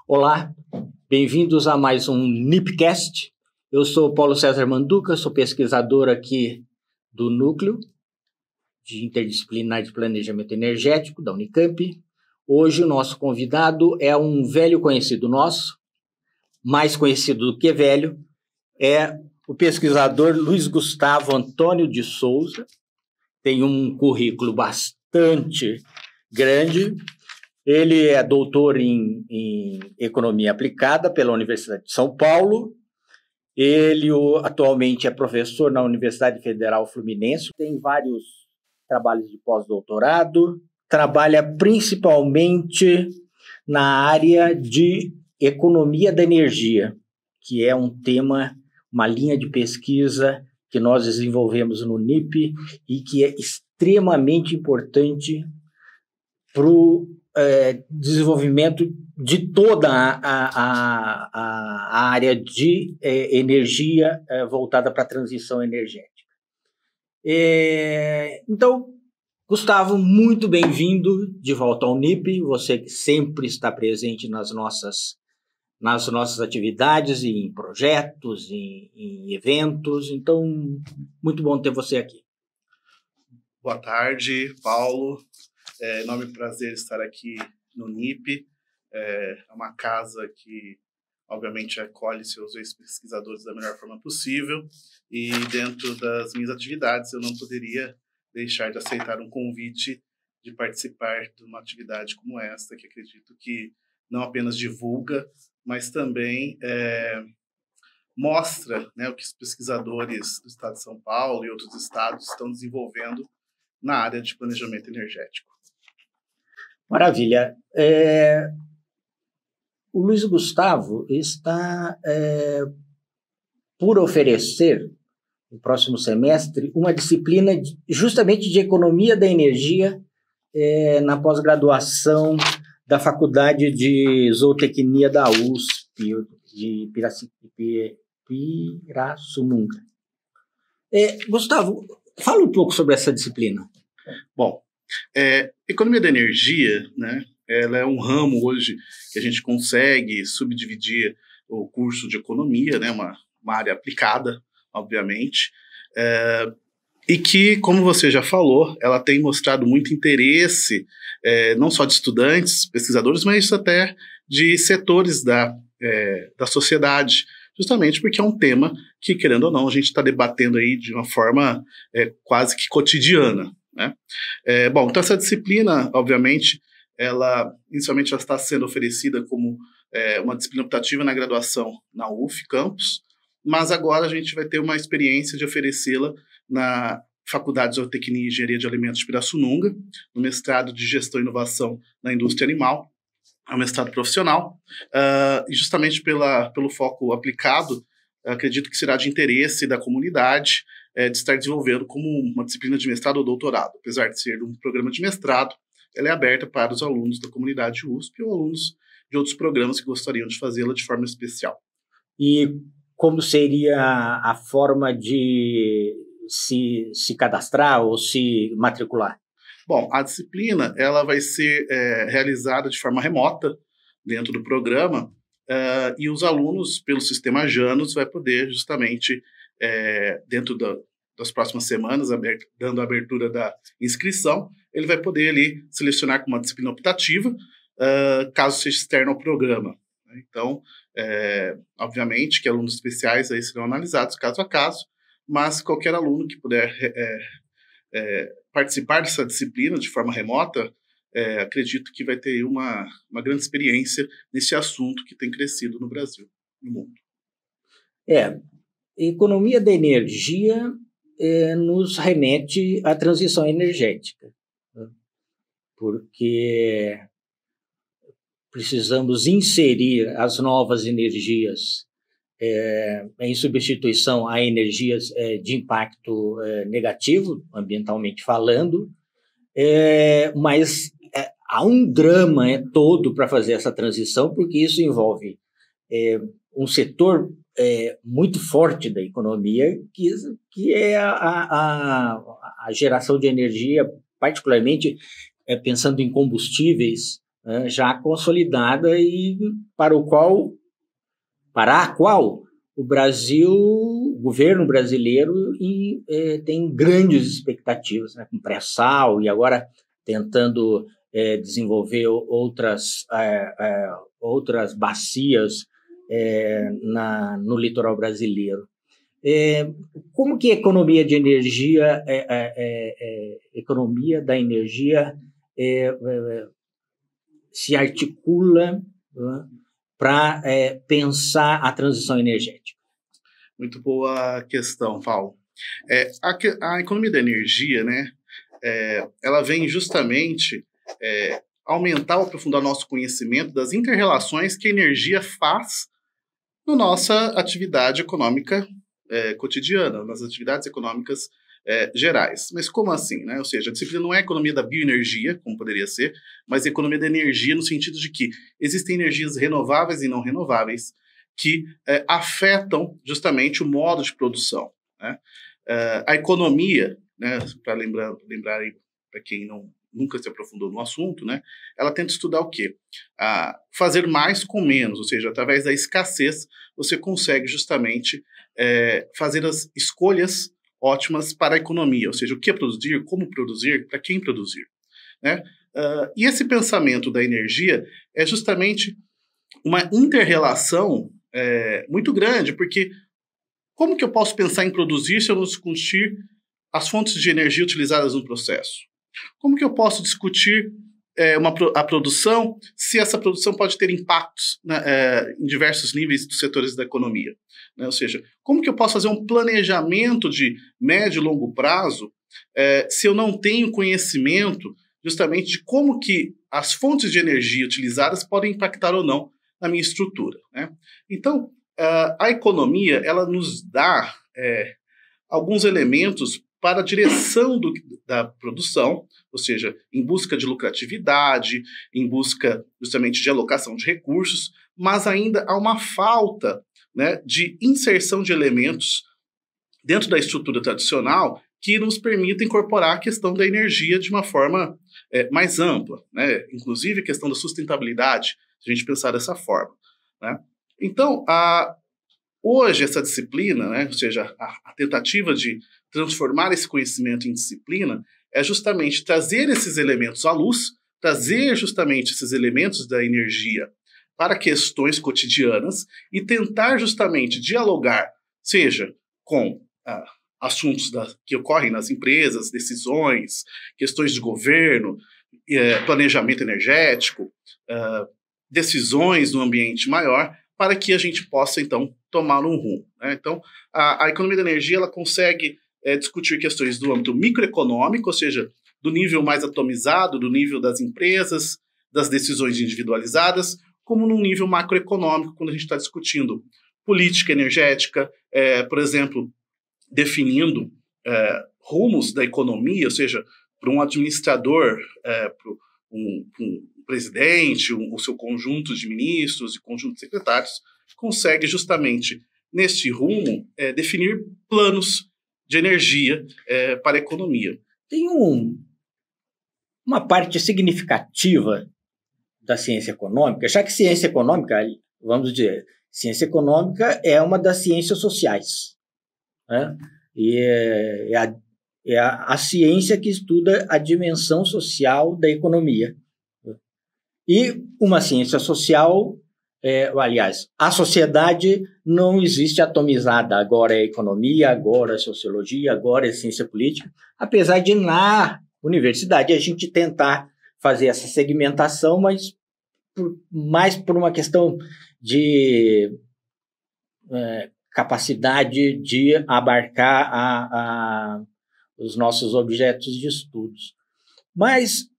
Olá, bem-vindos a mais um NIPcast. Eu sou Paulo César Manduca, sou pesquisador aqui do Núcleo de Interdisciplinar de Planejamento Energético da Unicamp. Hoje o nosso convidado é um velho conhecido nosso, mais conhecido do que velho, é o pesquisador Luiz Gustavo Antônio de Souza. Tem um currículo bastante grande. Ele é doutor em Economia Aplicada pela Universidade de São Paulo. Ele atualmente é professor na Universidade Federal Fluminense. Tem vários trabalhos de pós-doutorado. Trabalha principalmente na área de economia da energia, que é um tema, uma linha de pesquisa que nós desenvolvemos no NIP e que é extremamente importante para o desenvolvimento de toda a área de energia voltada para a transição energética. Então, Gustavo, muito bem-vindo de volta ao NIP, você que sempre está presente nas nossas atividades, em projetos, em eventos, então, muito bom ter você aqui. Boa tarde, Paulo. É enorme prazer estar aqui no NIP. É uma casa que, obviamente, acolhe seus ex-pesquisadores da melhor forma possível. E dentro das minhas atividades, eu não poderia deixar de aceitar um convite de participar de uma atividade como esta, que acredito que não apenas divulga, mas também mostra, né, o que os pesquisadores do estado de São Paulo e outros estados estão desenvolvendo na área de planejamento energético. Maravilha. O Luiz Gustavo está por oferecer, no próximo semestre, uma disciplina justamente de economia da energia na pós-graduação da Faculdade de Zootecnia da USP, de Pirassununga. Gustavo, fala um pouco sobre essa disciplina. Bom, economia da energia, né, ela é um ramo hoje que a gente consegue subdividir o curso de economia, né, uma área aplicada, obviamente, e que, como você já falou, ela tem mostrado muito interesse, não só de estudantes, pesquisadores, mas até de setores da sociedade, justamente porque é um tema que, querendo ou não, a gente está debatendo aí de uma forma quase que cotidiana, né? Bom, então essa disciplina, obviamente, inicialmente ela está sendo oferecida como uma disciplina optativa na graduação na UF Campus, mas agora a gente vai ter uma experiência de oferecê-la na Faculdade de Zootecnia e Engenharia de Alimentos de Pirassununga, no mestrado de Gestão e Inovação na Indústria Animal, é um mestrado profissional, e justamente pelo foco aplicado, acredito que será de interesse da comunidade de estar desenvolvendo como uma disciplina de mestrado ou doutorado. Apesar de ser um programa de mestrado, ela é aberta para os alunos da comunidade USP ou alunos de outros programas que gostariam de fazê-la de forma especial. E como seria a forma de se cadastrar ou se matricular? Bom, a disciplina ela vai ser realizada de forma remota dentro do programa e os alunos, pelo sistema Janus, vai poder justamente, dentro das próximas semanas, dando a abertura da inscrição, ele vai poder ali selecionar como uma disciplina optativa, caso seja externo ao programa. Então, obviamente que alunos especiais aí serão analisados caso a caso, mas qualquer aluno que puder participar dessa disciplina de forma remota, acredito que vai ter uma grande experiência nesse assunto que tem crescido no Brasil e no mundo. Economia da energia nos remete à transição energética, né? Porque precisamos inserir as novas energias em substituição a energias de impacto negativo, ambientalmente falando, mas há um drama todo para fazer essa transição, porque isso envolve um setor muito forte da economia, que é a geração de energia, particularmente pensando em combustíveis já consolidada e para a qual o Brasil, o governo brasileiro, tem grandes expectativas, né, com pré-sal e agora tentando desenvolver outras bacias no litoral brasileiro. Como que a economia de energia, economia da energia se articula, né, para pensar a transição energética? Muito boa questão, Paulo. A economia da energia, né, ela vem justamente aumentar ou aprofundar nosso conhecimento das inter-relações que a energia faz na nossa atividade econômica cotidiana, nas atividades econômicas gerais. Mas como assim, né? Ou seja, a disciplina não é a economia da bioenergia, como poderia ser, mas a economia da energia no sentido de que existem energias renováveis e não renováveis que afetam justamente o modo de produção, né? A economia, né, para lembrar para quem nunca se aprofundou no assunto, né, ela tenta estudar o quê? Fazer mais com menos, ou seja, através da escassez, você consegue justamente fazer as escolhas ótimas para a economia, ou seja, o que produzir, como produzir, para quem produzir, né? E esse pensamento da energia é justamente uma inter-relação muito grande, porque como que eu posso pensar em produzir se eu não discutir as fontes de energia utilizadas no processo? Como que eu posso discutir a produção se essa produção pode ter impactos, né, em diversos níveis dos setores da economia? Né? Ou seja, como que eu posso fazer um planejamento de médio e longo prazo se eu não tenho conhecimento justamente de como que as fontes de energia utilizadas podem impactar ou não na minha estrutura, né? Então, a economia, ela nos dá alguns elementos para a direção da produção, ou seja, em busca de lucratividade, em busca justamente de alocação de recursos, mas ainda há uma falta, né, de inserção de elementos dentro da estrutura tradicional que nos permita incorporar a questão da energia de uma forma mais ampla, né? Inclusive a questão da sustentabilidade, se a gente pensar dessa forma, né? Então, hoje essa disciplina, né, ou seja, a tentativa de transformar esse conhecimento em disciplina é justamente trazer esses elementos à luz, trazer justamente esses elementos da energia para questões cotidianas e tentar justamente dialogar, seja com assuntos que ocorrem nas empresas, decisões, questões de governo, planejamento energético, decisões no ambiente maior, para que a gente possa, então, tomar um rumo, né? Então, a economia da energia ela consegue discutir questões do âmbito microeconômico, ou seja, do nível mais atomizado, do nível das empresas, das decisões individualizadas, como num nível macroeconômico, quando a gente está discutindo política energética, por exemplo, definindo rumos da economia, ou seja, para um administrador, para um presidente, o seu conjunto de ministros e conjunto de secretários, consegue justamente, neste rumo, definir planos de energia para a economia. Tem uma parte significativa da ciência econômica, já que ciência econômica, vamos dizer, ciência econômica é uma das ciências sociais, né? E é a ciência que estuda a dimensão social da economia. E uma ciência social, aliás, a sociedade não existe atomizada, agora é economia, agora é sociologia, agora é ciência política, apesar de na universidade a gente tentar fazer essa segmentação, mas mais por uma questão de capacidade de abarcar os nossos objetos de estudos. Mas,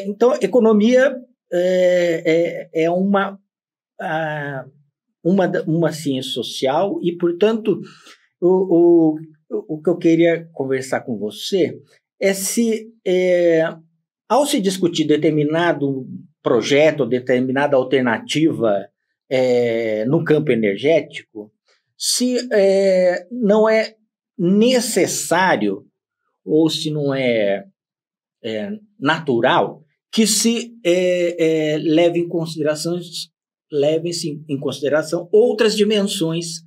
então, economia é uma ciência social e, portanto, o que eu queria conversar com você é se, ao se discutir determinado projeto, determinada alternativa no campo energético, se não é necessário ou se não é natural que se levem-se em consideração outras dimensões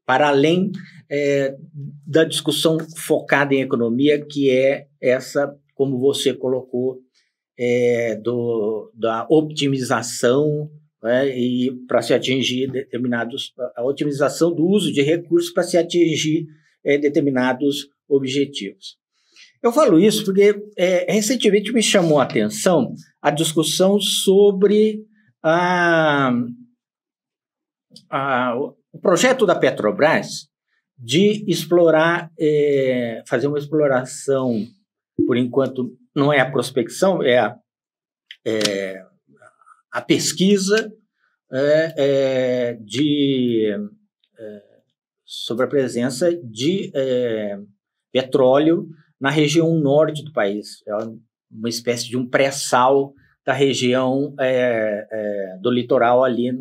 para além da discussão focada em economia, que é essa, como você colocou, da optimização, e para se atingir a otimização do uso de recursos para se atingir determinados objetivos. Eu falo isso porque recentemente me chamou a atenção a discussão sobre o projeto da Petrobras de fazer uma exploração, por enquanto não é a prospecção, é a pesquisa sobre a presença de petróleo na região norte do país. É uma espécie de um pré-sal da região do litoral ali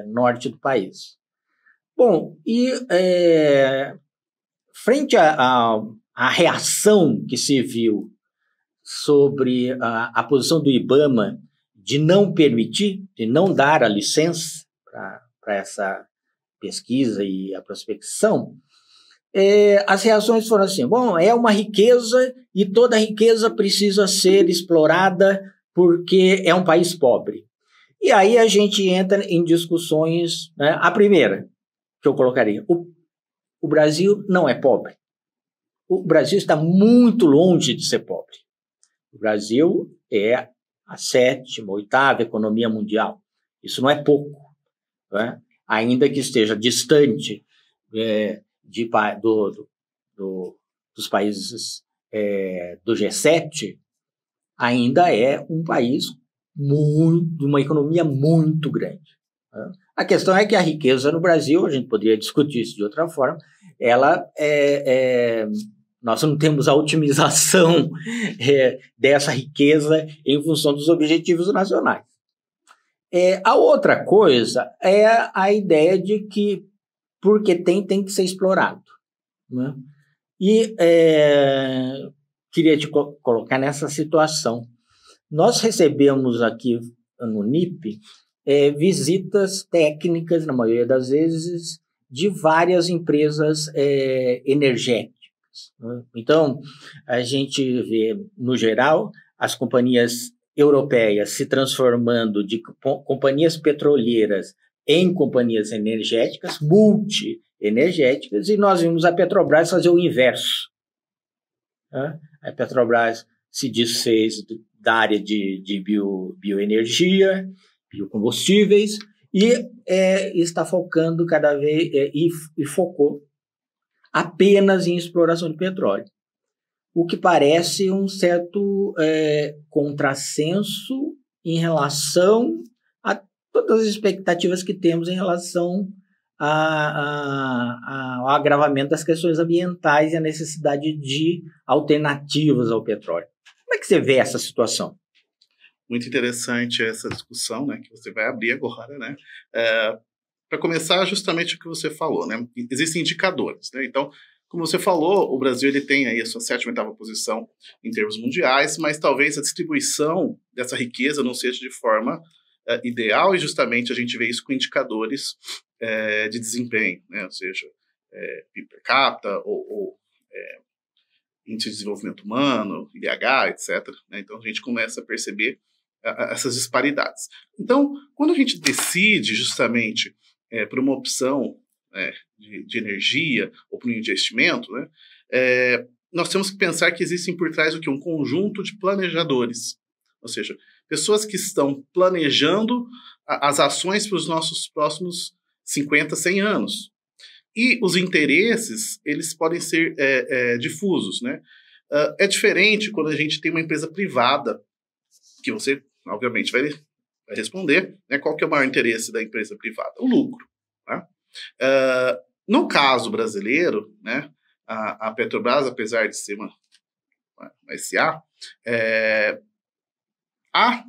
norte do país. Bom, e frente à reação que se viu sobre a posição do IBAMA de não permitir, de não dar a licença para essa pesquisa e a prospecção, as reações foram assim: bom, é uma riqueza e toda riqueza precisa ser explorada porque é um país pobre. E aí a gente entra em discussões, né? A primeira que eu colocaria: o Brasil não é pobre. O Brasil está muito longe de ser pobre. O Brasil é a 7ª, 8ª economia mundial. Isso não é pouco, né? Ainda que esteja distante dos países do G7, ainda é um país de uma economia muito grande, né? A questão é que a riqueza no Brasil, a gente poderia discutir isso de outra forma, nós não temos a otimização dessa riqueza em função dos objetivos nacionais. A outra coisa é a ideia de que, porque tem que ser explorado, né? E queria te colocar nessa situação. Nós recebemos aqui no NIP visitas técnicas, na maioria das vezes, de várias empresas energéticas, né? Então, a gente vê, no geral, as companhias europeias se transformando de companhias petroleiras em companhias energéticas, multi-energéticas, e nós vimos a Petrobras fazer o inverso, né? A Petrobras se desfez da área de bioenergia, biocombustíveis, e está focando cada vez, e focou apenas em exploração de petróleo, o que parece um certo contrassenso em relação a todas as expectativas que temos em relação ao agravamento das questões ambientais e a necessidade de alternativas ao petróleo. Como é que você vê essa situação? Muito interessante essa discussão, né, que você vai abrir agora, né? Para começar, justamente o que você falou, né? Existem indicadores, né? Então, como você falou, o Brasil ele tem aí a sua 7ª, 8ª posição em termos mundiais, mas talvez a distribuição dessa riqueza não seja de forma ideal, e justamente a gente vê isso com indicadores de desempenho, né? Ou seja, PIB per capita ou Índice de Desenvolvimento Humano, IDH, etc., né? Então a gente começa a perceber essas disparidades. Então, quando a gente decide justamente por uma opção de energia ou por um investimento, né, nós temos que pensar que existem por trás do que? Um conjunto de planejadores, ou seja, pessoas que estão planejando as ações para os nossos próximos 50, 100 anos. E os interesses, eles podem ser difusos, né? É diferente quando a gente tem uma empresa privada, que você, obviamente, vai responder, né, qual que é o maior interesse da empresa privada? O lucro, tá? No caso brasileiro, né, a Petrobras, apesar de ser uma SA, há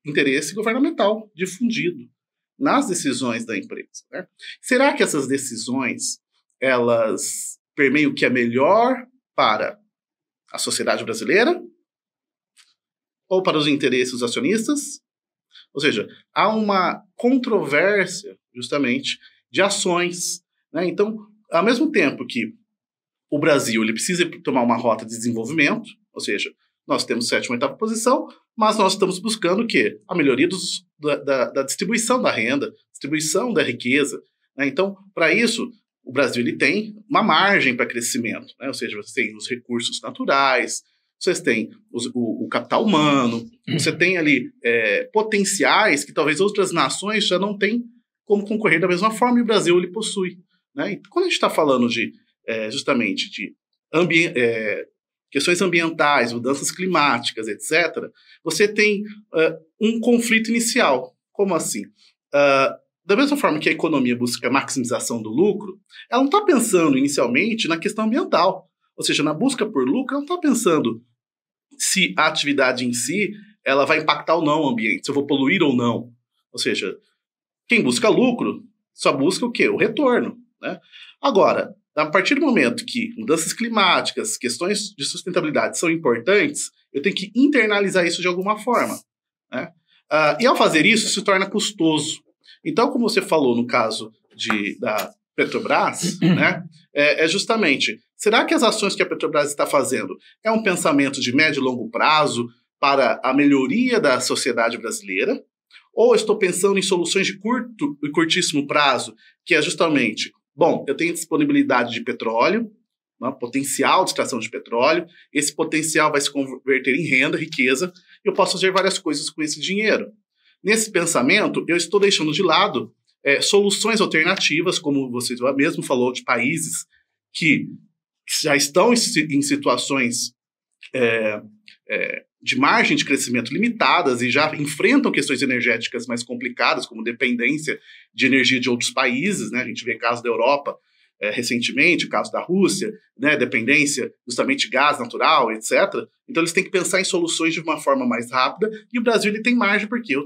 interesse governamental difundido nas decisões da empresa, né? Será que essas decisões, elas permeiam o que é melhor para a sociedade brasileira ou para os interesses dos acionistas? Ou seja, há uma controvérsia, justamente, de ações, né? Então, ao mesmo tempo que o Brasil ele precisa tomar uma rota de desenvolvimento, ou seja, nós temos 7ª, 8ª posição, mas nós estamos buscando o quê? A melhoria da distribuição da renda, distribuição da riqueza, né? Então, para isso, o Brasil ele tem uma margem para crescimento, né? Ou seja, você tem os recursos naturais, vocês têm o capital humano, você tem ali potenciais que talvez outras nações já não têm como concorrer da mesma forma, e o Brasil ele possui, né? Então, quando a gente está falando justamente de questões ambientais, mudanças climáticas, etc., você tem um conflito inicial. Como assim? Da mesma forma que a economia busca a maximização do lucro, ela não está pensando inicialmente na questão ambiental. Ou seja, na busca por lucro, ela não está pensando se a atividade em si ela vai impactar ou não o ambiente, se eu vou poluir ou não. Ou seja, quem busca lucro só busca o quê? O retorno, né? Agora, a partir do momento que mudanças climáticas, questões de sustentabilidade são importantes, eu tenho que internalizar isso de alguma forma, né? E ao fazer isso, se torna custoso. Então, como você falou no caso da Petrobras, né, justamente, será que as ações que a Petrobras está fazendo é um pensamento de médio e longo prazo para a melhoria da sociedade brasileira? Ou estou pensando em soluções de curto e curtíssimo prazo, que é justamente, bom, eu tenho disponibilidade de petróleo, né, potencial de extração de petróleo, esse potencial vai se converter em renda, riqueza, e eu posso fazer várias coisas com esse dinheiro. Nesse pensamento, eu estou deixando de lado soluções alternativas, como você mesmo falou, de países que já estão em situações de margem de crescimento limitadas e já enfrentam questões energéticas mais complicadas, como dependência de energia de outros países, né? A gente vê casos da Europa recentemente, caso da Rússia, né? Dependência justamente de gás natural, etc. Então eles têm que pensar em soluções de uma forma mais rápida, e o Brasil ele tem margem porque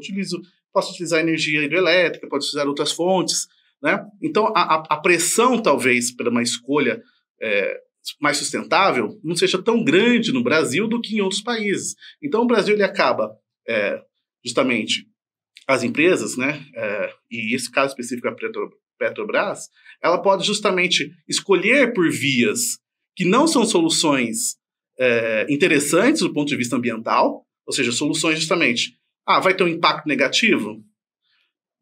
posso utilizar energia hidrelétrica, posso utilizar outras fontes, né? Então a pressão talvez para uma escolha mais sustentável não seja tão grande no Brasil do que em outros países. Então o Brasil ele acaba justamente as empresas, né, e esse caso específico a Petrobras, ela pode justamente escolher por vias que não são soluções interessantes do ponto de vista ambiental, ou seja, soluções justamente, vai ter um impacto negativo?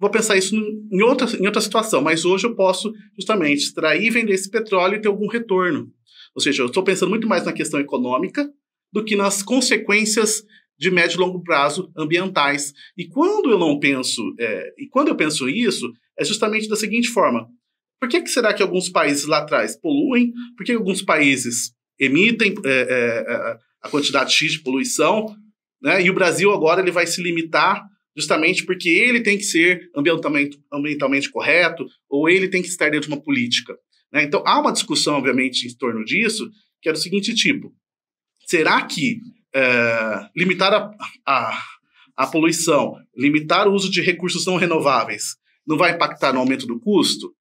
Vou pensar isso em outra situação, mas hoje eu posso justamente extrair e vender esse petróleo e ter algum retorno. Ou seja, eu estou pensando muito mais na questão econômica do que nas consequências de médio e longo prazo ambientais. E quando eu penso isso, é justamente da seguinte forma: por que será que alguns países lá atrás poluem? Por que alguns países emitem a quantidade X de poluição, né? E o Brasil agora ele vai se limitar justamente porque ele tem que ser ambientalmente correto, ou ele tem que estar dentro de uma política, né? Então, há uma discussão, obviamente, em torno disso, que é do seguinte tipo: será que limitar a poluição, limitar o uso de recursos não renováveis, não vai impactar no aumento do custo?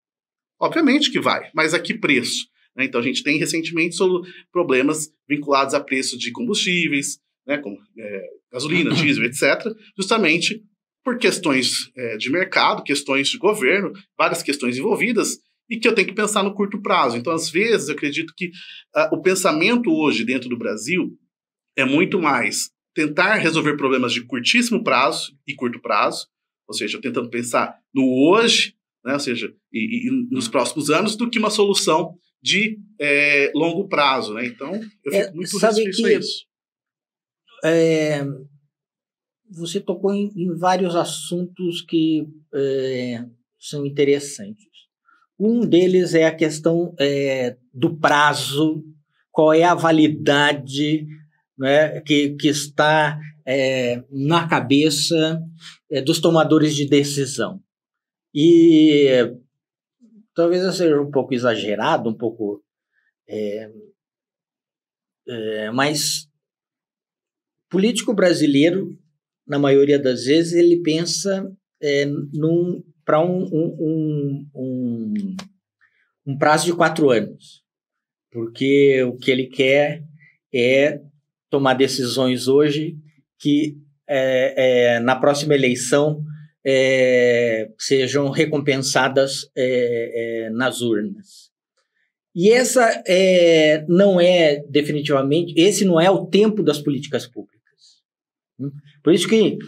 Obviamente que vai, mas a que preço? Né? Então, a gente tem recentemente problemas vinculados a preço de combustíveis, né, como gasolina, diesel, etc., justamente por questões de mercado, questões de governo, várias questões envolvidas, e que eu tenho que pensar no curto prazo. Então, às vezes, eu acredito que o pensamento hoje dentro do Brasil é muito mais tentar resolver problemas de curtíssimo prazo e curto prazo, ou seja, tentando pensar no hoje, né, ou seja, e nos próximos anos, do que uma solução de longo prazo, né? Então, eu fico muito restrito a isso. Você tocou em vários assuntos que são interessantes. Um deles é a questão do prazo, qual é a validade, né, que está na cabeça dos tomadores de decisão. E talvez eu seja um pouco exagerado, um pouco, mas político brasileiro, na maioria das vezes, ele pensa para um prazo de 4 anos. porque o que ele quer é tomar decisões hoje que na próxima eleição sejam recompensadas nas urnas. E não é definitivamente, esse não é o tempo das políticas públicas. Por isso que,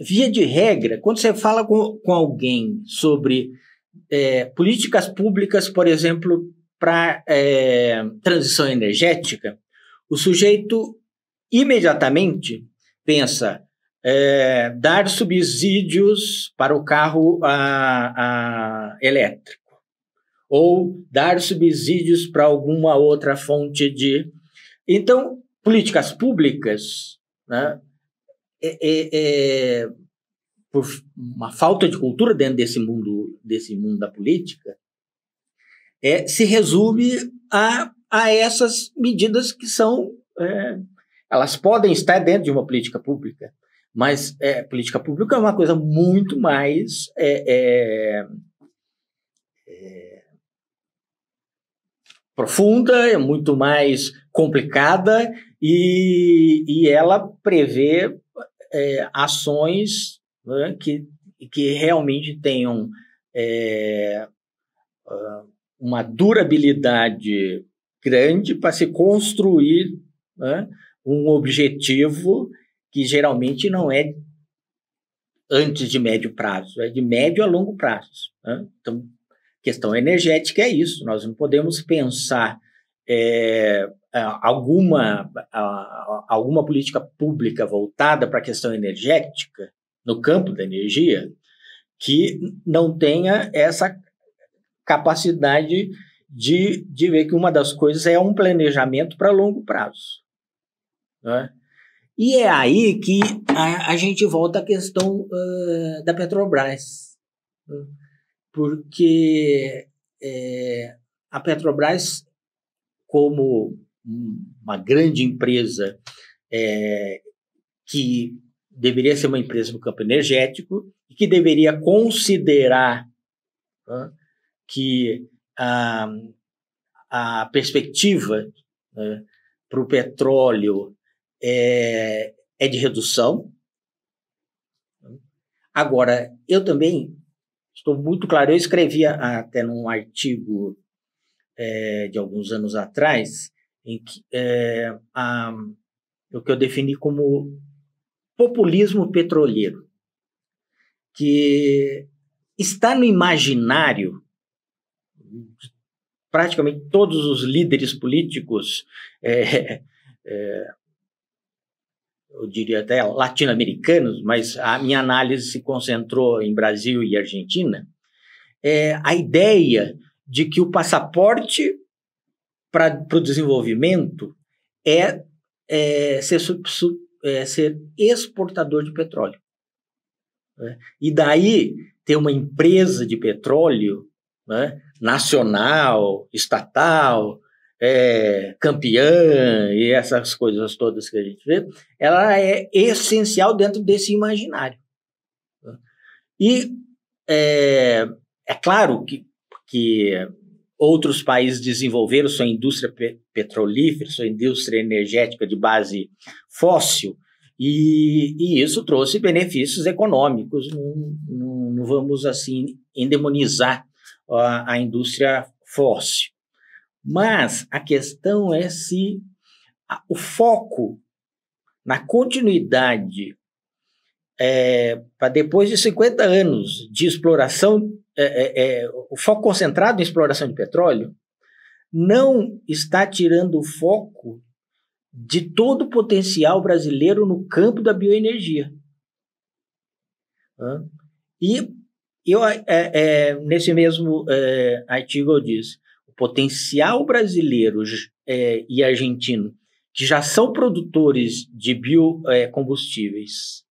via de regra, quando você fala com alguém sobre políticas públicas, por exemplo, para transição energética, o sujeito imediatamente pensa dar subsídios para o carro elétrico, ou dar subsídios para alguma outra fonte de... Então, políticas públicas, né, por uma falta de cultura dentro desse mundo da política, se resume a essas medidas que são... elas podem estar dentro de uma política pública, mas política pública é uma coisa muito mais profunda, é muito mais complicada, e ela prevê ações, né, que realmente tenham uma durabilidade grande para se construir, né, um objetivo que geralmente não é antes de médio prazo, é de médio a longo prazo, né? Então, questão energética é isso, nós não podemos pensar alguma política pública voltada para a questão energética, no campo da energia, que não tenha essa capacidade de ver que uma das coisas é um planejamento para longo prazo, né? E é aí que a gente volta à questão da Petrobras, né? Porque a Petrobras, como uma grande empresa que deveria ser uma empresa no campo energético e que deveria considerar, né, que a perspectiva, né, para o petróleo é de redução. Agora, eu também estou muito claro, eu escrevi até num artigo de alguns anos atrás, em que o que eu defini como populismo petroleiro, que está no imaginário de praticamente todos os líderes políticos, eu diria até latino-americanos, mas a minha análise se concentrou em Brasil e Argentina, a ideia de que o passaporte para o desenvolvimento ser exportador de petróleo, né? E daí ter uma empresa de petróleo, né, nacional, estatal, campeã e essas coisas todas que a gente vê, ela é essencial dentro desse imaginário. E é claro que outros países desenvolveram sua indústria petrolífera, sua indústria energética de base fóssil, e isso trouxe benefícios econômicos. Não vamos, assim, endemonizar a indústria fóssil. Mas a questão é se o foco na continuidade para depois de 50 anos de exploração, o foco concentrado em exploração de petróleo não está tirando o foco de todo o potencial brasileiro no campo da bioenergia. E nesse mesmo artigo eu disse, o potencial brasileiro e argentino, que já são produtores de biocombustíveis,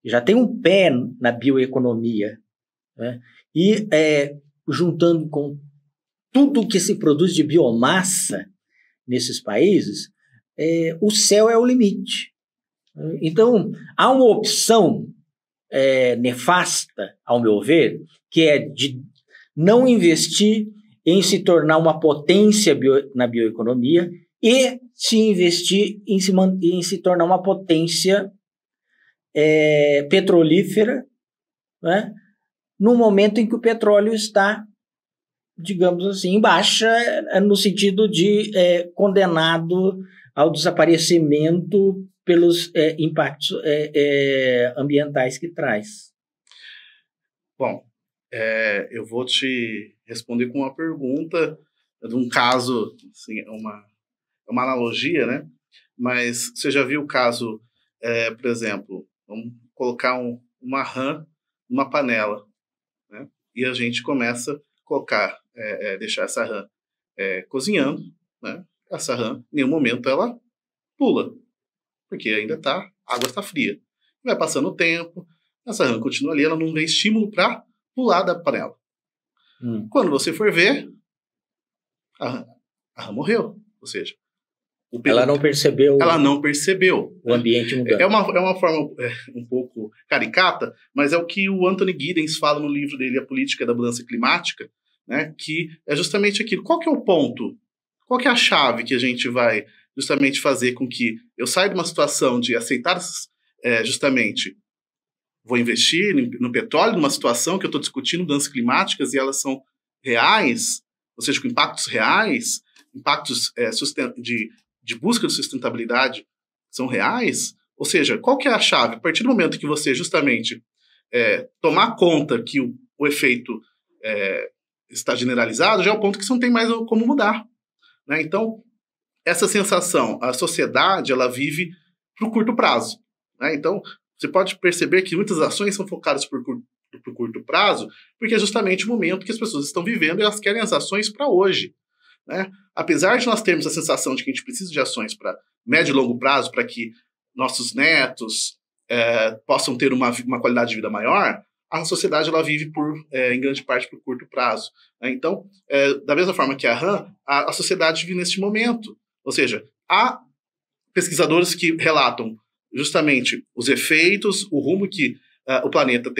já tem um pé na bioeconomia, né? E juntando com tudo que se produz de biomassa nesses países, o céu é o limite. Então, há uma opção nefasta, ao meu ver, que é de não investir em se tornar uma potência na bioeconomia e se investir em se tornar uma potência petrolífera, né? No momento em que o petróleo está, digamos assim, em baixa, no sentido de condenado ao desaparecimento pelos impactos ambientais que traz. Bom, eu vou te responder com uma pergunta de um caso, assim, uma analogia, né? Mas você já viu o caso, por exemplo, vamos colocar uma rã numa panela, né? E a gente começa a colocar, deixar essa rã cozinhando, né? Essa rã, em nenhum momento, ela pula, porque ainda a água está fria. Vai passando o tempo, essa rã continua ali, ela não tem estímulo para pular da panela. Quando você for ver, a rã morreu. Ou seja, ela não percebeu. Ela não percebeu. O ambiente mudando. É uma forma um pouco caricata, mas é o que o Anthony Giddens fala no livro dele, A Política da Mudança Climática, né, que é justamente aquilo. Qual que é o ponto? Qual que é a chave que a gente vai justamente fazer com que eu saia de uma situação de aceitar justamente vou investir no petróleo, numa situação que eu estou discutindo mudanças climáticas e elas são reais, ou seja, com impactos reais, impactos de busca de sustentabilidade são reais? Ou seja, qual que é a chave? A partir do momento que você justamente tomar conta que o efeito está generalizado, já é o ponto que você não tem mais como mudar, né? Então, essa sensação, a sociedade, ela vive para o curto prazo, né? Então, você pode perceber que muitas ações são focadas por curto prazo, porque é justamente o momento que as pessoas estão vivendo e elas querem as ações para hoje, né? Apesar de nós termos a sensação de que a gente precisa de ações para médio e longo prazo para que nossos netos possam ter uma qualidade de vida maior, a sociedade ela vive em grande parte por curto prazo, né? Então, da mesma forma que a rã, a sociedade vive neste momento. Ou seja, há pesquisadores que relatam justamente os efeitos, o rumo que o planeta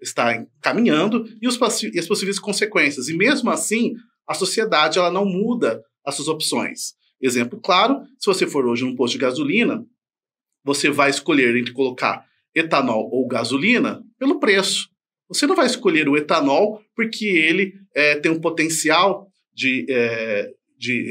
está caminhando e as possíveis consequências. E mesmo assim, a sociedade ela não muda as suas opções. Exemplo claro, se você for hoje num posto de gasolina, você vai escolher entre colocar etanol ou gasolina pelo preço. Você não vai escolher o etanol porque ele tem um potencial de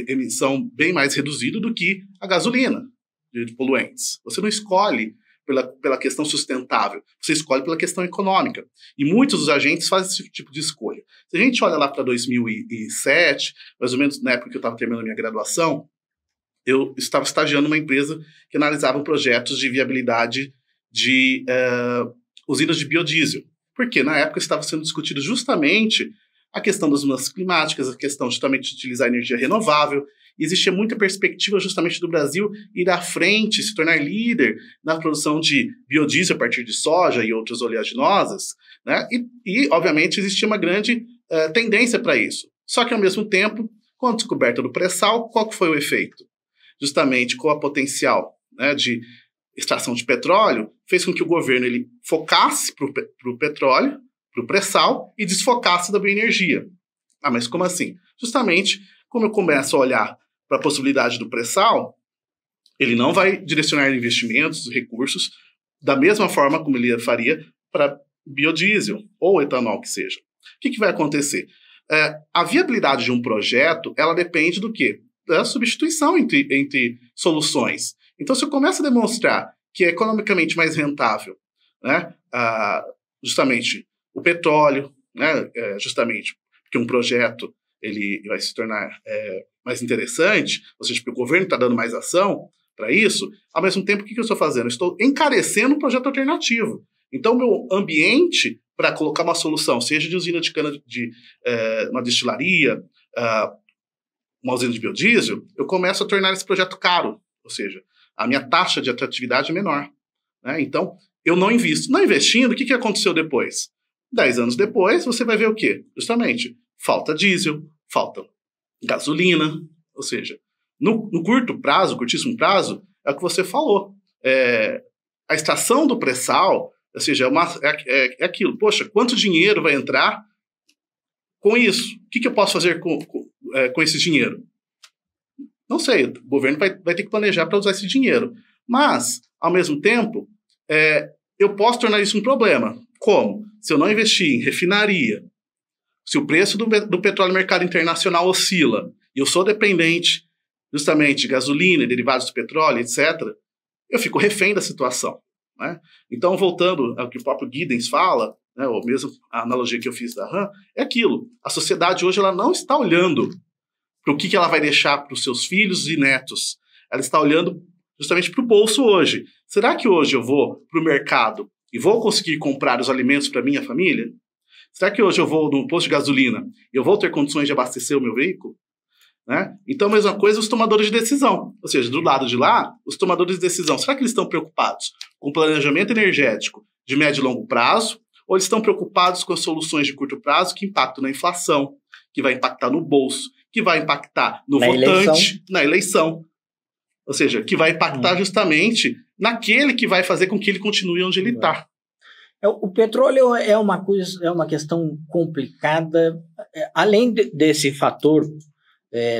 emissão bem mais reduzido do que a gasolina de poluentes. Você não escolhe pela questão sustentável, você escolhe pela questão econômica. E muitos dos agentes fazem esse tipo de escolha. Se a gente olha lá para 2007, mais ou menos na época que eu estava terminando a minha graduação, eu estava estagiando numa empresa que analisava projetos de viabilidade de usinas de biodiesel. Porque na época estava sendo discutido justamente a questão das mudanças climáticas, a questão justamente de utilizar energia renovável. E existia muita perspectiva justamente do Brasil ir à frente, se tornar líder na produção de biodiesel a partir de soja e outras oleaginosas, né? E obviamente, existia uma grande tendência para isso. Só que, ao mesmo tempo, com a descoberta do pré-sal, qual que foi o efeito? Justamente com a potencial, né, de extração de petróleo, fez com que o governo ele focasse para o petróleo, para o pré-sal, e desfocasse da bioenergia. Ah, mas como assim? Justamente, como eu começo a olhar para a possibilidade do pré-sal, ele não vai direcionar investimentos, recursos, da mesma forma como ele faria para biodiesel ou etanol que seja. O que vai acontecer? A viabilidade de um projeto, ela depende do quê? Da substituição entre soluções. Então, se eu começo a demonstrar que é economicamente mais rentável, né, justamente o petróleo, né, justamente porque um projeto ele vai se tornar mais interessante, ou seja, porque o governo está dando mais ação para isso, ao mesmo tempo, o que eu estou fazendo? Eu estou encarecendo um projeto alternativo. Então, o meu ambiente para colocar uma solução, seja de usina de cana, uma destilaria, uma usina de biodiesel, eu começo a tornar esse projeto caro, ou seja, a minha taxa de atratividade é menor, né? Então, eu não invisto. Não investindo, o que aconteceu depois? 10 anos depois, você vai ver o quê? Justamente, falta diesel, falta gasolina, ou seja, no curto prazo, curtíssimo prazo, é o que você falou. A extração do pré-sal, ou seja, é aquilo. Poxa, quanto dinheiro vai entrar com isso, o que eu posso fazer com esse dinheiro? Não sei, o governo vai ter que planejar para usar esse dinheiro. Mas, ao mesmo tempo, eu posso tornar isso um problema. Como? Se eu não investir em refinaria, se o preço do petróleo no mercado internacional oscila, e eu sou dependente justamente de gasolina, derivados do petróleo, etc., eu fico refém da situação. Né? Então, voltando ao que o próprio Giddens fala, né, ou mesmo a analogia que eu fiz da RAM, é aquilo. A sociedade hoje ela não está olhando para o que ela vai deixar para os seus filhos e netos. Ela está olhando justamente para o bolso hoje. Será que hoje eu vou para o mercado e vou conseguir comprar os alimentos para minha família? Será que hoje eu vou no posto de gasolina e eu vou ter condições de abastecer o meu veículo? Né? Então, a mesma coisa os tomadores de decisão. Ou seja, do lado de lá, os tomadores de decisão, será que eles estão preocupados com o planejamento energético de médio e longo prazo? Ou eles estão preocupados com as soluções de curto prazo que impactam na inflação, que vai impactar no bolso, que vai impactar no votante, na eleição. Ou seja, que vai impactar justamente naquele que vai fazer com que ele continue onde ele está. O petróleo é uma questão complicada, além desse fator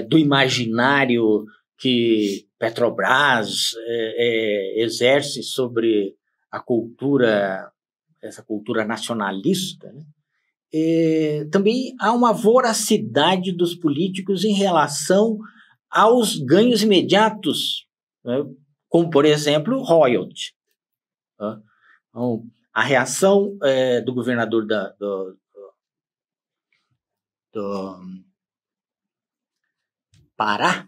do imaginário que Petrobras exerce sobre a cultura, essa cultura nacionalista, né? Também há uma voracidade dos políticos em relação aos ganhos imediatos, né? Como, por exemplo, royalty. Né? Então, a reação do governador do Pará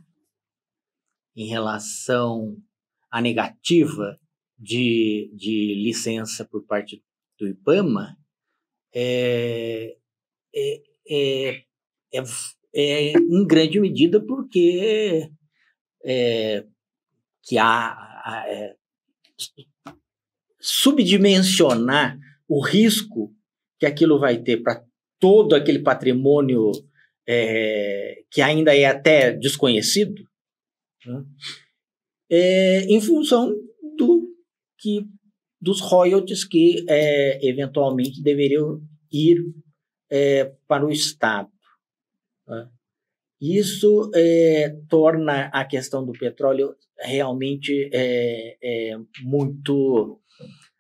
em relação à negativa de licença por parte do IBAMA em grande medida porque que subdimensionar o risco que aquilo vai ter para todo aquele patrimônio que ainda é até desconhecido, né? Em função dos royalties que eventualmente deveriam ir para o Estado. Né? Isso torna a questão do petróleo realmente muito...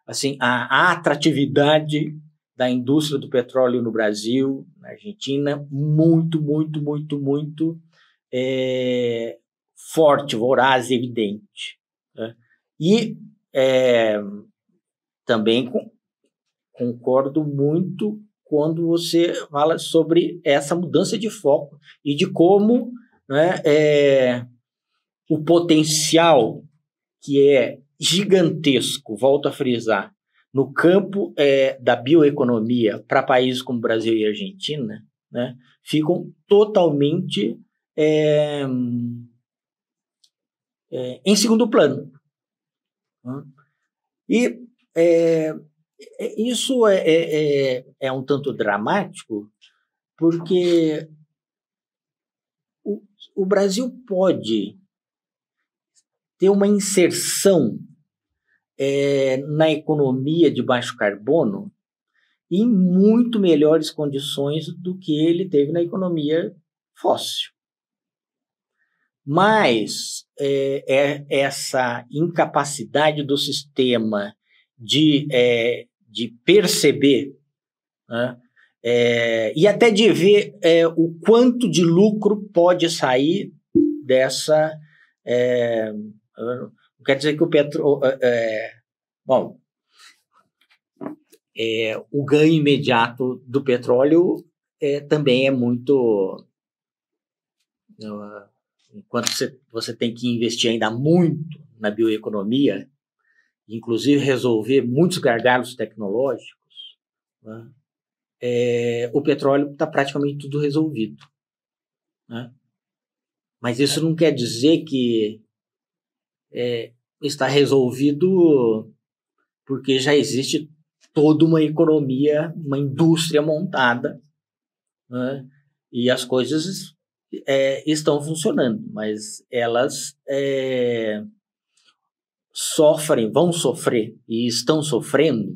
Assim, a atratividade da indústria do petróleo no Brasil, na Argentina, muito, muito, muito, muito forte, voraz e evidente. Né? E também concordo muito quando você fala sobre essa mudança de foco e de como, né, o potencial que é gigantesco, volto a frisar, no campo da bioeconomia para países como Brasil e Argentina, né, ficam totalmente em segundo plano. Né? E isso é um tanto dramático, porque o Brasil pode ter uma inserção na economia de baixo carbono em muito melhores condições do que ele teve na economia fóssil. Mas essa incapacidade do sistema de perceber, né, e até de ver o quanto de lucro pode sair dessa... não quer dizer que o petróleo... o ganho imediato do petróleo também é muito... enquanto você tem que investir ainda muito na bioeconomia, inclusive resolver muitos gargalos tecnológicos, né, o petróleo está praticamente tudo resolvido. Né? Mas isso não quer dizer que está resolvido porque já existe toda uma economia, uma indústria montada, né? E as coisas estão funcionando, mas elas vão sofrer e estão sofrendo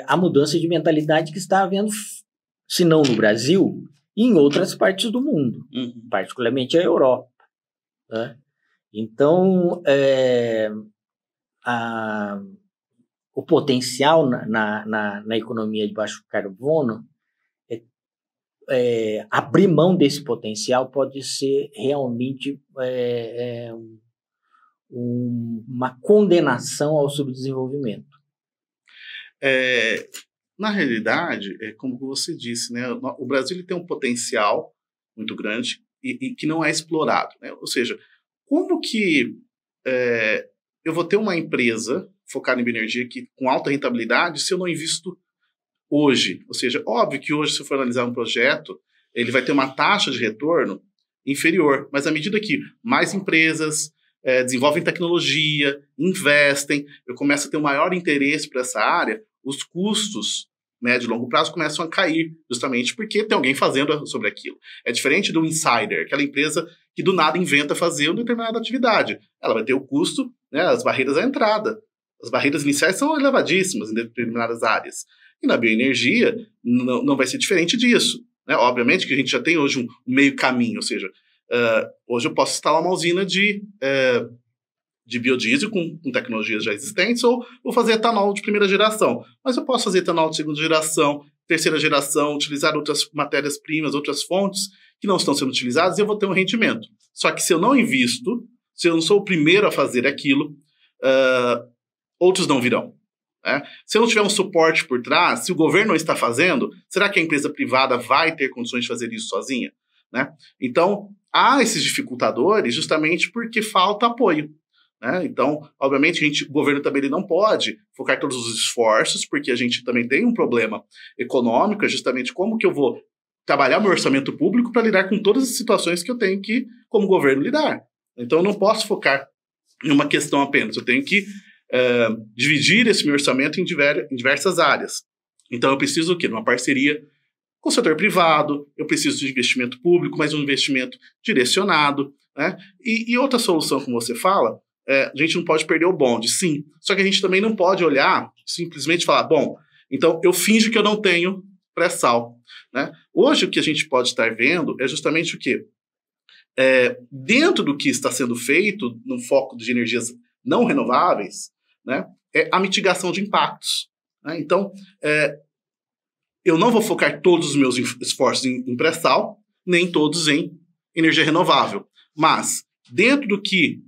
a mudança de mentalidade que está havendo se não no Brasil, em outras partes do mundo, particularmente a Europa. Né? Então, o potencial na economia de baixo carbono, abrir mão desse potencial pode ser realmente uma condenação ao subdesenvolvimento. Na realidade, como você disse, né, o Brasil ele tem um potencial muito grande e que não é explorado. Né? Ou seja, como que eu vou ter uma empresa focada em bioenergia com alta rentabilidade se eu não invisto hoje? Ou seja, óbvio que hoje, se eu for analisar um projeto, ele vai ter uma taxa de retorno inferior, mas à medida que mais empresas desenvolvem tecnologia, investem, eu começo a ter um maior interesse por essa área, os custos médio e longo prazo começam a cair, justamente porque tem alguém fazendo sobre aquilo. É diferente do insider, aquela empresa que do nada inventa fazer uma determinada atividade. Ela vai ter o custo, né, as barreiras à entrada. As barreiras iniciais são elevadíssimas em determinadas áreas. E na bioenergia não vai ser diferente disso. Né? Obviamente que a gente já tem hoje um meio caminho, ou seja, hoje eu posso instalar uma usina de biodiesel com tecnologias já existentes, ou vou fazer etanol de primeira geração. Mas eu posso fazer etanol de segunda geração, terceira geração, utilizar outras matérias-primas, outras fontes que não estão sendo utilizadas, e eu vou ter um rendimento. Só que se eu não invisto, se eu não sou o primeiro a fazer aquilo, outros não virão. Né? Se eu não tiver um suporte por trás, se o governo não está fazendo, será que a empresa privada vai ter condições de fazer isso sozinha? Né? Então, há esses dificultadores justamente porque falta apoio. Né? Então, obviamente, o governo também ele não pode focar todos os esforços, porque a gente também tem um problema econômico, é justamente como que eu vou trabalhar meu orçamento público para lidar com todas as situações que eu tenho que, como governo, lidar. Então, eu não posso focar em uma questão apenas, eu tenho que dividir esse meu orçamento em diversas áreas. Então, eu preciso o quê? De uma parceria com o setor privado, eu preciso de investimento público, mas um investimento direcionado. Né? E outra solução, como você fala, a gente não pode perder o bonde, sim. Só que a gente também não pode olhar, simplesmente falar, bom, então eu finjo que eu não tenho pré-sal. Né? Hoje o que a gente pode estar vendo é justamente o quê? Dentro do que está sendo feito no foco de energias não renováveis, né, é a mitigação de impactos. Né? Então, eu não vou focar todos os meus esforços em pré-sal, nem todos em energia renovável. Mas, dentro do que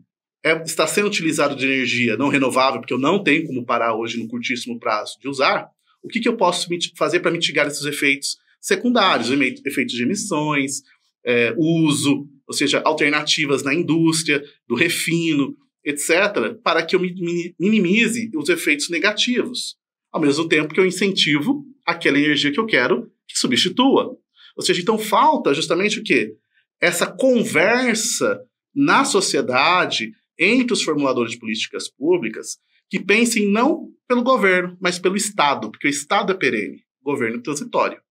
está sendo utilizado de energia não renovável, porque eu não tenho como parar hoje no curtíssimo prazo de usar, o que eu posso fazer para mitigar esses efeitos secundários, efeitos de emissões, uso, ou seja, alternativas na indústria, do refino, etc., para que eu minimize os efeitos negativos, ao mesmo tempo que eu incentivo aquela energia que eu quero que substitua. Ou seja, então falta justamente o quê? Essa conversa na sociedade, entre os formuladores de políticas públicas, que pensem não pelo governo, mas pelo Estado, porque o Estado é perene, o governo é transitório.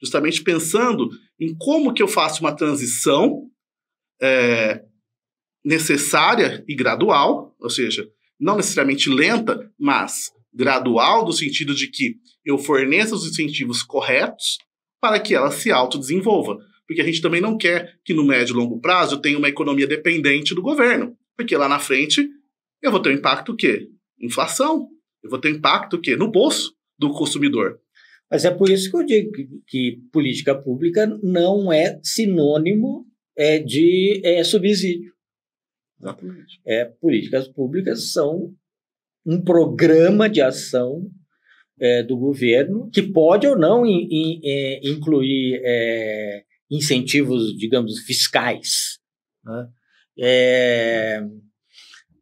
Justamente pensando em como que eu faço uma transição necessária e gradual, ou seja, não necessariamente lenta, mas gradual, no sentido de que eu forneça os incentivos corretos para que ela se autodesenvolva. Porque a gente também não quer que no médio e longo prazo eu tenha uma economia dependente do governo. Porque lá na frente eu vou ter um impacto o quê? Inflação. Eu vou ter um impacto o quê? No bolso do consumidor. Mas é por isso que eu digo que política pública não é sinônimo de subsídio. Exatamente. Políticas públicas são um programa de ação do governo que pode ou não incluir incentivos, digamos, fiscais. Né?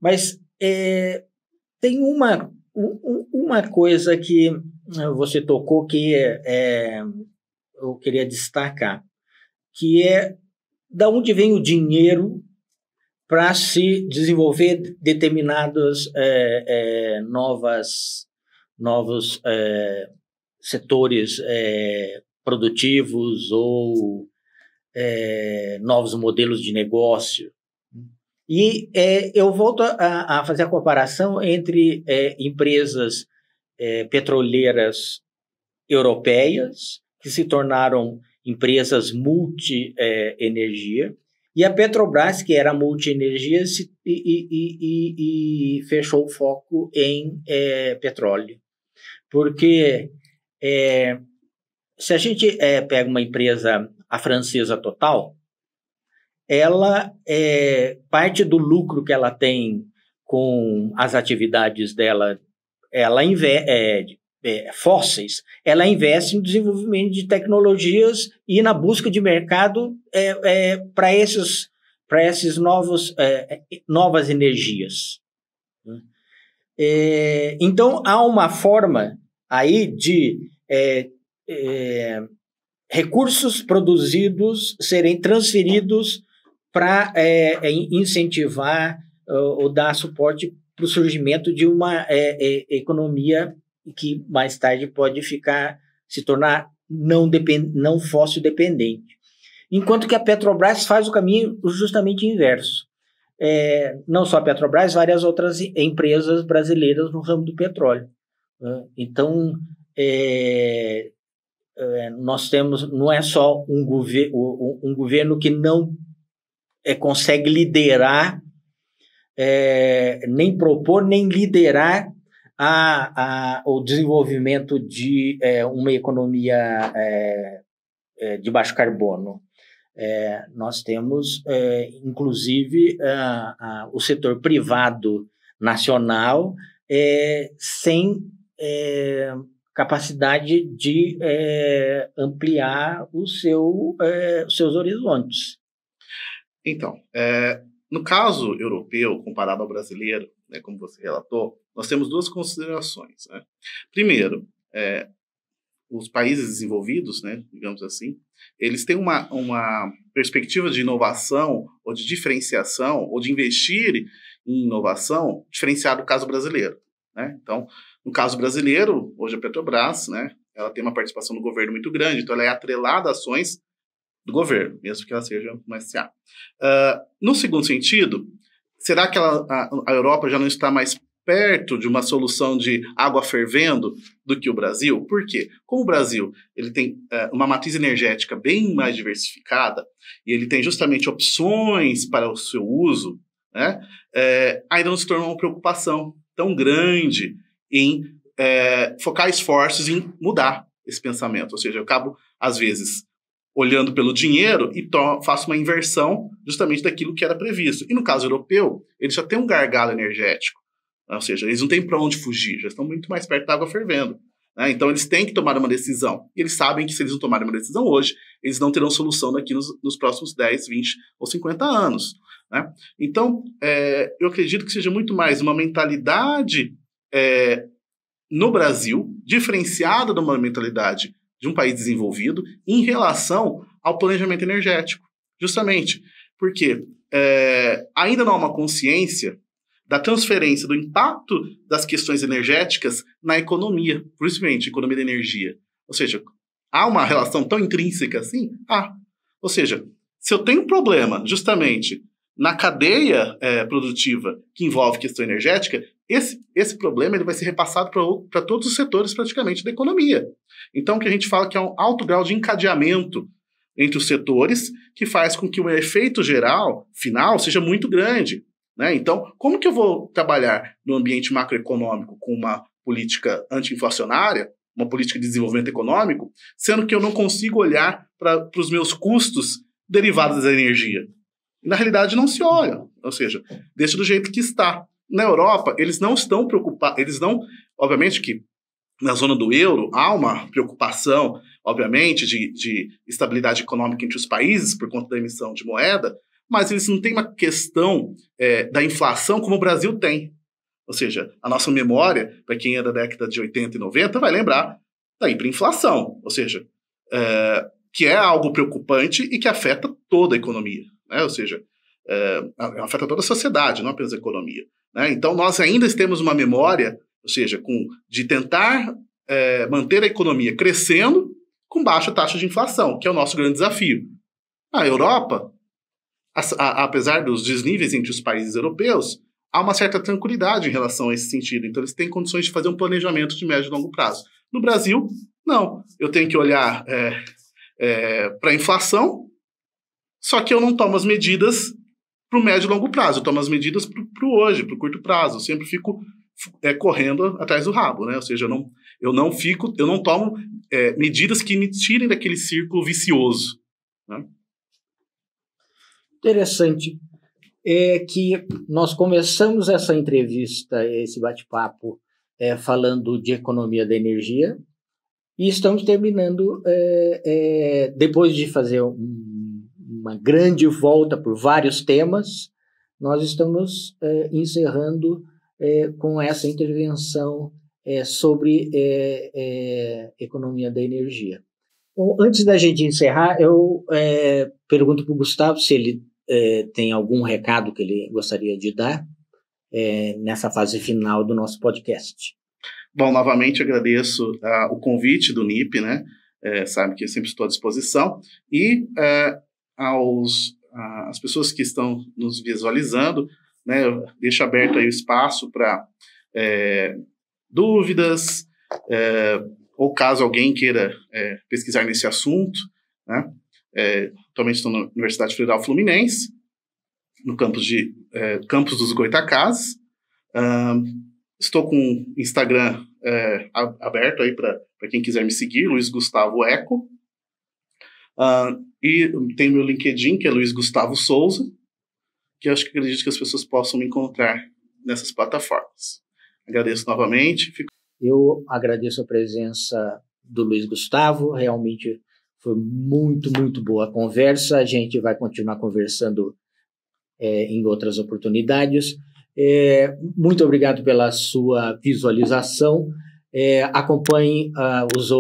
Mas tem uma coisa que você tocou que eu queria destacar, que é de onde vem o dinheiro para se desenvolver determinados novos setores produtivos ou novos modelos de negócio. E eu volto a fazer a comparação entre empresas petroleiras europeias que se tornaram empresas multi-energia, e a Petrobras, que era multi-energia, e fechou o foco em petróleo. Porque se a gente pega uma empresa, a francesa Total, ela, parte do lucro que ela tem com as atividades dela, fósseis, ela investe em desenvolvimento de tecnologias e na busca de mercado para esses novas energias. Então, há uma forma aí de recursos produzidos serem transferidos para incentivar ou dar suporte para o surgimento de uma economia que mais tarde pode se tornar não fóssil dependente. Enquanto que a Petrobras faz o caminho justamente inverso. Não só a Petrobras, várias outras empresas brasileiras no ramo do petróleo. Então, nós temos, não é só um governo que não consegue liderar, nem propor, nem liderar o desenvolvimento de uma economia de baixo carbono. Nós temos, inclusive, o setor privado nacional sem capacidade de ampliar os seus horizontes. Então, no caso europeu, comparado ao brasileiro, né, como você relatou, nós temos duas considerações. Né? Primeiro, os países desenvolvidos, né, digamos assim, eles têm uma perspectiva de inovação ou de diferenciação ou de investir em inovação diferenciado do caso brasileiro. Né? Então, no caso brasileiro, hoje a Petrobras, né, ela tem uma participação no governo muito grande, então ela é atrelada a ações do governo, mesmo que ela seja uma SA. No segundo sentido, será que a Europa já não está mais perto de uma solução de água fervendo do que o Brasil? Por quê? Como o Brasil ele tem uma matriz energética bem mais diversificada e ele tem justamente opções para o seu uso, né, ainda não se tornou uma preocupação tão grande em focar esforços em mudar esse pensamento. Ou seja, eu acabo, às vezes, olhando pelo dinheiro e faço uma inversão justamente daquilo que era previsto. E no caso europeu, eles já têm um gargalo energético. Ou seja, eles não têm para onde fugir, já estão muito mais perto da água fervendo. Né? Então, eles têm que tomar uma decisão. E eles sabem que se eles não tomarem uma decisão hoje, eles não terão solução daqui nos próximos 10, 20 ou 50 anos. Né? Então, eu acredito que seja muito mais uma mentalidade no Brasil, diferenciada de uma mentalidade de um país desenvolvido em relação ao planejamento energético. Justamente porque ainda não há uma consciência da transferência do impacto das questões energéticas na economia, principalmente economia da energia. Ou seja, há uma relação tão intrínseca assim? Ou seja, se eu tenho um problema justamente na cadeia produtiva que envolve questão energética, esse problema ele vai ser repassado para todos os setores praticamente da economia. Então, o que a gente fala que é um alto grau de encadeamento entre os setores que faz com que o efeito geral, final, seja muito grande. Né? Então, como que eu vou trabalhar no ambiente macroeconômico com uma política anti-inflacionária, uma política de desenvolvimento econômico, sendo que eu não consigo olhar para os meus custos derivados da energia? Na realidade, não se olha, ou seja, deixa do jeito que está. Na Europa, eles não estão preocupados, obviamente que na zona do euro há uma preocupação, obviamente, de estabilidade econômica entre os países por conta da emissão de moeda, mas eles não têm uma questão da inflação como o Brasil tem. Ou seja, a nossa memória, para quem é da década de 80 e 90, vai lembrar da hiperinflação, ou seja, que é algo preocupante e que afeta toda a economia. Né? Ou seja, afeta toda a sociedade, não apenas a economia. Né? Então, nós ainda temos uma memória, ou seja, de tentar manter a economia crescendo com baixa taxa de inflação, que é o nosso grande desafio. A Europa, apesar dos desníveis entre os países europeus, há uma certa tranquilidade em relação a esse sentido. Então, eles têm condições de fazer um planejamento de médio e longo prazo. No Brasil, Não, eu tenho que olhar para a inflação, só que eu não tomo as medidas para o médio e longo prazo, eu tomo as medidas para o hoje, para o curto prazo. Eu sempre fico correndo atrás do rabo, né? Ou seja, eu não tomo medidas que me tirem daquele círculo vicioso, né? Interessante. É que nós começamos essa entrevista, esse bate-papo, falando de economia da energia, e estamos terminando, depois de fazer uma grande volta por vários temas, nós estamos encerrando com essa intervenção sobre economia da energia. Bom, antes da gente encerrar, eu pergunto para o Gustavo se ele tem algum recado que ele gostaria de dar nessa fase final do nosso podcast. Bom, novamente agradeço o convite do NIP, né? Sabe que eu sempre estou à disposição. E as pessoas que estão nos visualizando, né, eu deixo aberto aí o espaço para dúvidas, ou caso alguém queira pesquisar nesse assunto, né? Atualmente estou na Universidade Federal Fluminense, no campus dos Goitacazes. Estou com o Instagram aberto aí para quem quiser me seguir, Luiz Gustavo Eco. E tem meu LinkedIn, que é Luiz Gustavo Souza, que eu acredito que as pessoas possam me encontrar nessas plataformas. Agradeço novamente. Eu agradeço a presença do Luiz Gustavo, realmente foi muito, muito boa a conversa. A gente vai continuar conversando em outras oportunidades. Muito obrigado pela sua visualização. Acompanhe as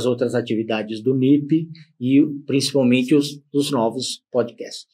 outras atividades do NIP e principalmente os novos podcasts.